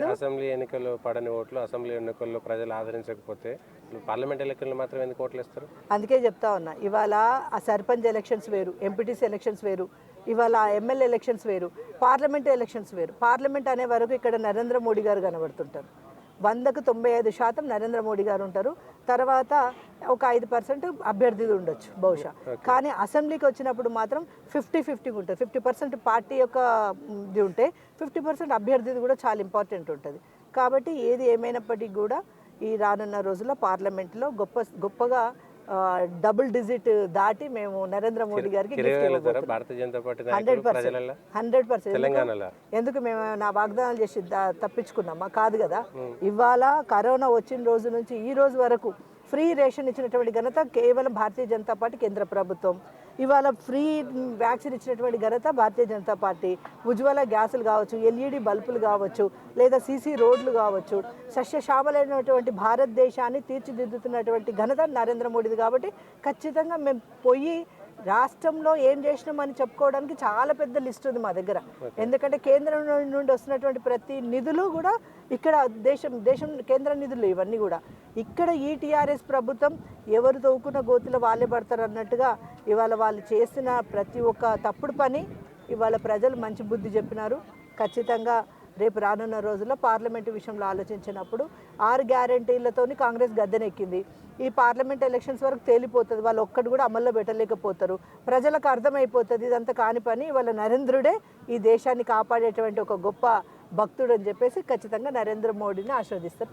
లేదు. అసెంబ్లీ ఎన్నికల్లో పడని ఓట్లు అసెంబ్లీ ఎన్నికల్లో ప్రజలు ఆదరించకపోతే పార్లమెంట్ ఎన్నికల్లో మాత్రం ఎందుకు ఓట్లు ఇస్తారు? అందుకే చెప్తా ఉన్నా, ఇవాళ ఆ సర్పంచ్ ఎలక్షన్స్ వేరు, ఎంపీటీసీ ఎలక్షన్స్ వేరు, ఇవాళ ఎమ్మెల్యే ఎలక్షన్స్ వేరు, పార్లమెంట్ ఎలక్షన్స్ వేరు. పార్లమెంట్ అనే వరకు ఇక్కడ నరేంద్ర మోడీ గారు కనబడుతుంటారు. 100కు 95% నరేంద్ర మోడీ గారు ఉంటారు. తర్వాత ఒక 5% అభ్యర్థి ఉండొచ్చు బహుశా. కానీ అసెంబ్లీకి వచ్చినప్పుడు మాత్రం 50-50 ఉంటుంది. 50% పార్టీ యొక్క ఇది ఉంటే 50% అభ్యర్థిది కూడా చాలా ఇంపార్టెంట్ ఉంటుంది. కాబట్టి ఏది ఏమైనప్పటికీ కూడా ఈ రానున్న రోజుల్లో పార్లమెంట్లో గొప్పగా డబుల్ డిజిట్ దాటి మేము నరేంద్ర మోడీ గారికి భారతీయ జనతా పార్టీ 100%. ఎందుకు మేము నా వాగ్దానాలు చేసి తప్పించుకున్నామా? కాదు కదా. ఇవాళ కరోనా వచ్చిన రోజు నుంచి ఈ రోజు వరకు ఫ్రీ రేషన్ ఇచ్చినటువంటి ఘనత కేవలం భారతీయ జనతా పార్టీ కేంద్ర ప్రభుత్వం. ఇవాళ ఫ్రీ వ్యాక్సిన్ ఇచ్చినటువంటి ఘనత భారతీయ జనతా పార్టీ. ఉజ్వల గ్యాసులు కావచ్చు, ఎల్ఈడి బల్బులు కావచ్చు, లేదా సీసీ రోడ్లు కావచ్చు, సస్యశ్యామలైనటువంటి భారతదేశాన్ని తీర్చిదిద్దుతున్నటువంటి ఘనత నరేంద్ర మోడీది. కాబట్టి ఖచ్చితంగా మేము పోయి రాష్ట్రంలో ఏం చేసినామని చెప్పుకోవడానికి చాలా పెద్ద లిస్ట్ ఉంది మా దగ్గర. ఎందుకంటే కేంద్రం నుండి వస్తున్నటువంటి ప్రతి నిధులు కూడా ఇక్కడ దేశం కేంద్ర నిధులు ఇవన్నీ కూడా ఇక్కడ ఈ టీఆర్ఎస్ ప్రభుత్వం ఎవరు తవ్వుకున్న గోతులో వాళ్ళే పడతారు అన్నట్టుగా ఇవాళ వాళ్ళు చేసిన ప్రతి ఒక్క తప్పుడు పని ఇవాళ ప్రజలు మంచి బుద్ధి చెప్పినారు. ఖచ్చితంగా రేపు రానున్న రోజుల్లో పార్లమెంటు విషయంలో ఆలోచించినప్పుడు 6 గ్యారంటీలతోని కాంగ్రెస్ గద్దెనెక్కింది. ఈ పార్లమెంట్ ఎలక్షన్స్ వరకు తేలిపోతుంది, వాళ్ళు ఒక్కటి కూడా అమల్లో పెట్టలేకపోతారు. ప్రజలకు అర్థమైపోతుంది ఇదంతా కాని పని. ఇవాళ నరేంద్రుడే ఈ దేశాన్ని కాపాడేటువంటి ఒక గొప్ప భక్తుడు అని చెప్పేసి ఖచ్చితంగా నరేంద్ర మోడీని ఆశీర్వదిస్తారు.